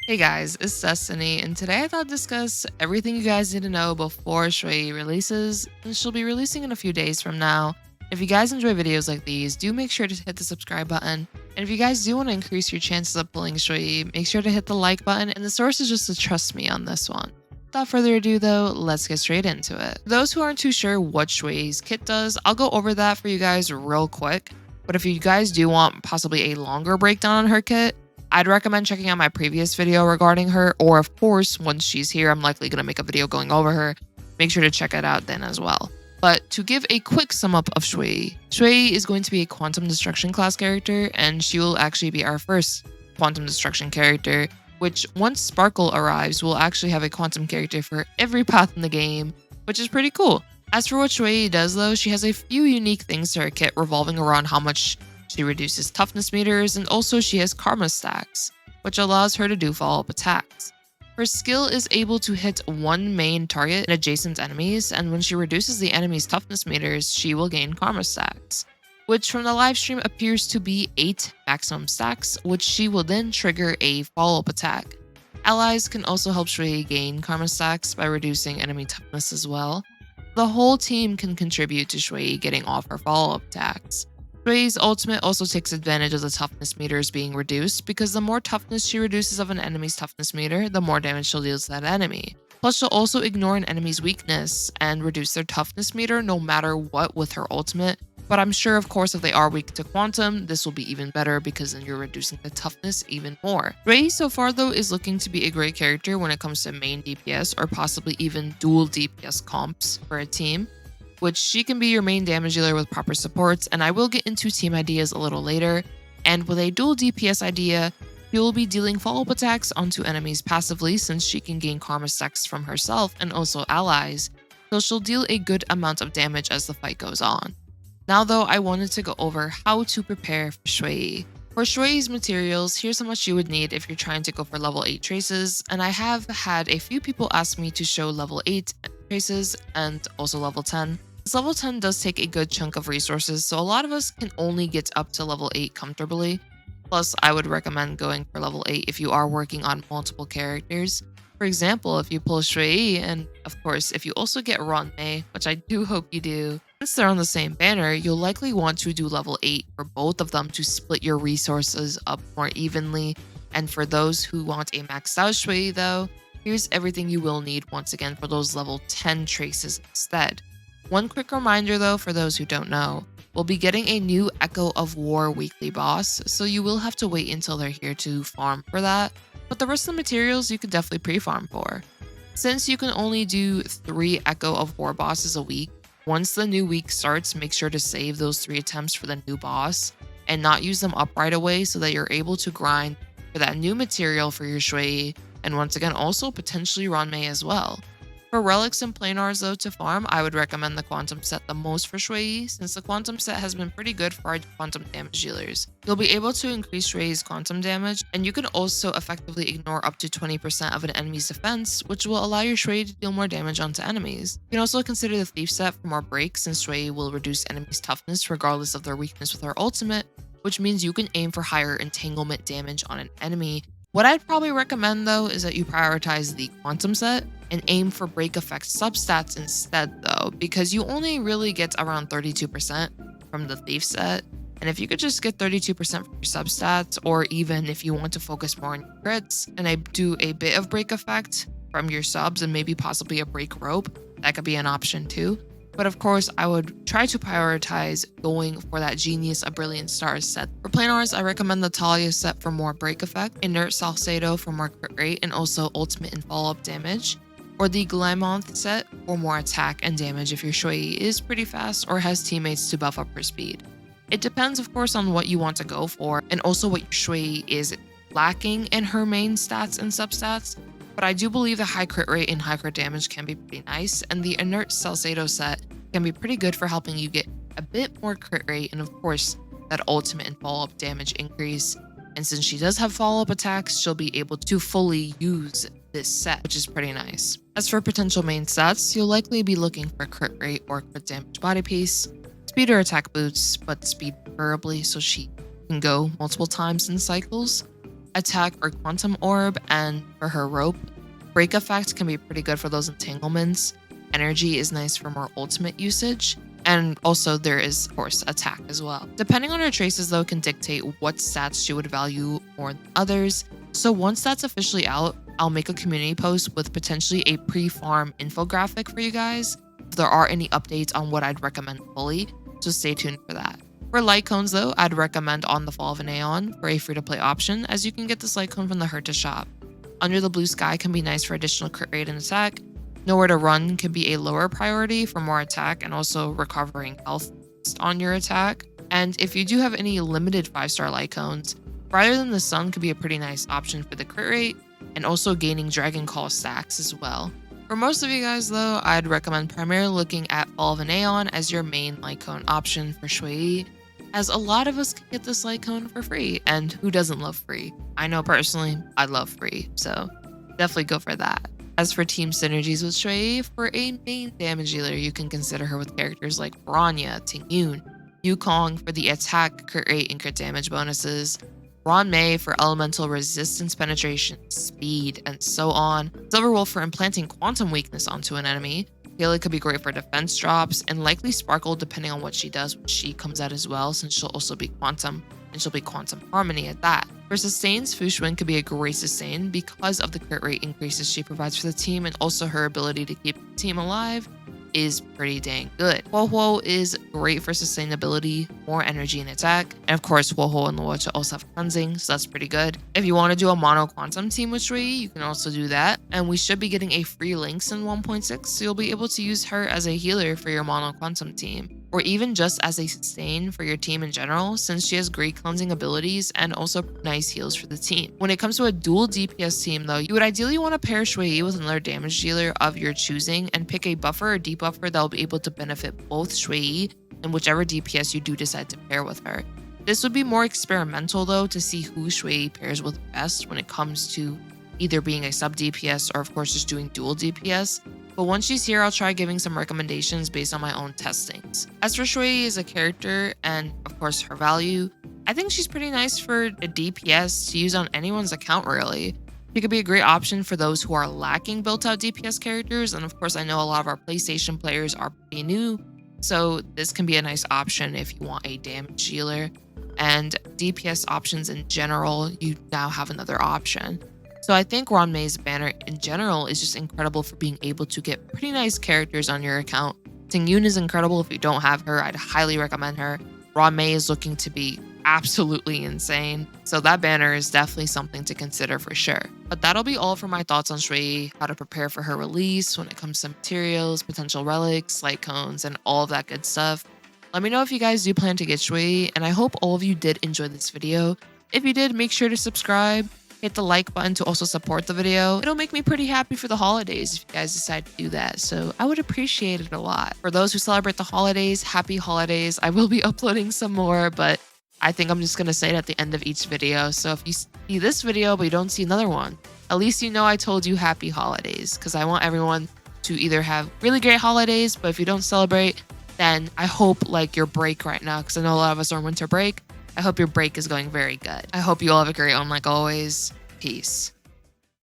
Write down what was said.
Hey guys, it's Destiny, and today I thought I'd discuss everything you guys need to know before Xueyi releases, and she'll be releasing in a few days from now. If you guys enjoy videos like these, do make sure to hit the subscribe button, and if you guys do want to increase your chances of pulling Xueyi, make sure to hit the like button, and the source is just to trust me on this one. Without further ado though, let's get straight into it. For those who aren't too sure what Xueyi's kit does, I'll go over that for you guys real quick, but if you guys do want possibly a longer breakdown on her kit, I'd recommend checking out my previous video regarding her, or of course, once she's here, I'm likely going to make a video going over her. Make sure to check it out then as well. But to give a quick sum up of Xueyi, Xueyi is going to be a Quantum Destruction class character, and she will actually be our first Quantum Destruction character, which once Sparkle arrives, we'll actually have a Quantum character for every path in the game, which is pretty cool. As for what Xueyi does though, she has a few unique things to her kit revolving around how much she reduces toughness meters, and also she has karma stacks, which allows her to do follow-up attacks. Her skill is able to hit one main target and adjacent enemies, and when she reduces the enemy's toughness meters, she will gain karma stacks, which from the livestream appears to be 8 maximum stacks, which she will then trigger a follow-up attack. Allies can also help Xueyi gain karma stacks by reducing enemy toughness as well. The whole team can contribute to Xueyi getting off her follow-up attacks. Xueyi's ultimate also takes advantage of the toughness meters being reduced, because the more toughness she reduces of an enemy's toughness meter, the more damage she'll deal to that enemy. Plus, she'll also ignore an enemy's weakness and reduce their toughness meter no matter what with her ultimate. But I'm sure, of course, if they are weak to Quantum, this will be even better because then you're reducing the toughness even more. Xueyi so far though is looking to be a great character when it comes to main DPS or possibly even dual DPS comps for a team, which she can be your main damage dealer with proper supports, and I will get into team ideas a little later. And with a dual DPS idea, she will be dealing follow-up attacks onto enemies passively since she can gain karma stacks from herself and also allies, so she'll deal a good amount of damage as the fight goes on. Now though, I wanted to go over how to prepare for Xueyi. For Xueyi's materials, here's how much you would need if you're trying to go for level 8 traces, and I have had a few people ask me to show level 8 traces and also level 10. This level 10 does take a good chunk of resources, so a lot of us can only get up to level 8 comfortably. Plus, I would recommend going for level 8 if you are working on multiple characters. For example, if you pull Xueyi, and of course, if you also get Ruan Mei, which I do hope you do, since they're on the same banner, you'll likely want to do level 8 for both of them to split your resources up more evenly. And for those who want a maxed out Xueyi though, here's everything you will need once again for those level 10 traces instead. One quick reminder though, for those who don't know, we'll be getting a new Echo of War weekly boss, so you will have to wait until they're here to farm for that, but the rest of the materials you could definitely pre-farm for. Since you can only do 3 Echo of War bosses a week, once the new week starts, make sure to save those 3 attempts for the new boss and not use them up right away so that you're able to grind for that new material for your Xueyi, and once again also potentially Ruan Mei as well. For relics and planars though to farm, I would recommend the quantum set the most for Xueyi, since the quantum set has been pretty good for our quantum damage dealers. You'll be able to increase Xueyi's quantum damage, and you can also effectively ignore up to 20% of an enemy's defense, which will allow your Xueyi to deal more damage onto enemies. You can also consider the thief set for more breaks, since Xueyi will reduce enemies' toughness regardless of their weakness with her ultimate, which means you can aim for higher entanglement damage on an enemy. What I'd probably recommend though is that you prioritize the quantum set and aim for break effect substats instead though, because you only really get around 32% from the thief set. And if you could just get 32% from your substats, or even if you want to focus more on your crits and I do a bit of break effect from your subs and maybe possibly a break rope, that could be an option too. But of course, I would try to prioritize going for that Genius of Brilliant Stars set. For planars, I recommend the Talia set for more break effect, Inert Salcedo for more crit rate and also ultimate and follow-up damage, or the Glymonth set for more attack and damage if your Xueyi is pretty fast or has teammates to buff up her speed. It depends of course on what you want to go for and also what your Xueyi is lacking in her main stats and substats. But I do believe the high crit rate and high crit damage can be pretty nice, and the Inert Salcedo set can be pretty good for helping you get a bit more crit rate and of course that ultimate and follow-up damage increase. And since she does have follow-up attacks, she'll be able to fully use this set, which is pretty nice. As for potential main stats, you'll likely be looking for crit rate or crit damage body piece, speed or attack boots, but speed preferably so she can go multiple times in cycles. attack or quantum orb, and for her rope. Break effect can be pretty good for those entanglements. Energy is nice for more ultimate usage. And also there is, of course, attack as well. Depending on her traces though can dictate what stats she would value more than others. So once that's officially out, I'll make a community post with potentially a pre-farm infographic for you guys if there are any updates on what I'd recommend fully, so stay tuned for that. For light cones though, I'd recommend On the Fall of an Aeon for a free-to-play option, as you can get this light cone from the Herta shop. Under the Blue Sky can be nice for additional crit rate and attack. Nowhere to Run can be a lower priority for more attack and also recovering health on your attack. And if you do have any limited 5-star light cones, Brighter Than the Sun could be a pretty nice option for the crit rate and also gaining Dragon Call stacks as well. For most of you guys though, I'd recommend primarily looking at Fall of an Aeon as your main light cone option for Xueyi, as a lot of us can get this light cone for free, and who doesn't love free? I know personally, I love free, so definitely go for that. As for team synergies with Xueyi, for a main damage dealer, you can consider her with characters like Piranha, Tingyun, Yukong for the attack, crit rate, and crit damage bonuses, Ruan Mei for elemental resistance penetration, speed, and so on, Silverwolf for implanting quantum weakness onto an enemy, Relic could be great for defense drops, and likely Sparkle depending on what she does when she comes out as well, since she'll also be quantum, and she'll be quantum harmony at that. For sustains, Fushun could be a great sustain because of the crit rate increases she provides for the team, and also her ability to keep the team alive is pretty dang good. Huohuo is great for sustainability, more energy and attack, and of course Huohuo and Luocha also have cleansing, so that's pretty good. If you want to do a mono quantum team with Xueyi, you can also do that, and we should be getting a free Lynx in 1.6, so you'll be able to use her as a healer for your mono quantum team, or even just as a sustain for your team in general, since she has great cleansing abilities and also nice heals for the team. When it comes to a dual DPS team though, you would ideally want to pair Xueyi with another damage dealer of your choosing and pick a buffer or debuffer that will be able to benefit both Xueyi and whichever DPS you do decide to pair with her. This would be more experimental though to see who Xueyi pairs with best when it comes to either being a sub DPS or of course just doing dual DPS. But once she's here, I'll try giving some recommendations based on my own testings. As for Xueyi as a character and of course her value, I think she's pretty nice for a DPS to use on anyone's account really. She could be a great option for those who are lacking built out DPS characters, and of course I know a lot of our PlayStation players are pretty new, so this can be a nice option if you want a damage dealer. And DPS options in general, you now have another option. So I think Ruan Mei's banner in general is just incredible for being able to get pretty nice characters on your account. Tingyun is incredible if you don't have her, I'd highly recommend her. Ruan Mei is looking to be absolutely insane, so that banner is definitely something to consider for sure. But that'll be all for my thoughts on Xueyi, how to prepare for her release when it comes to materials, potential relics, light cones, and all of that good stuff. Let me know if you guys do plan to get Xueyi, and I hope all of you did enjoy this video. If you did, make sure to subscribe. Hit the like button to also support the video. It'll make me pretty happy for the holidays if you guys decide to do that, so I would appreciate it a lot. For those who celebrate the holidays, happy holidays. I will be uploading some more, but I think I'm just going to say it at the end of each video. So if you see this video but you don't see another one, at least you know I told you happy holidays, because I want everyone to either have really great holidays, but if you don't celebrate, then I hope like your break right now, because I know a lot of us are on winter break, I hope your break is going very good. I hope you all have a great one like always. Peace.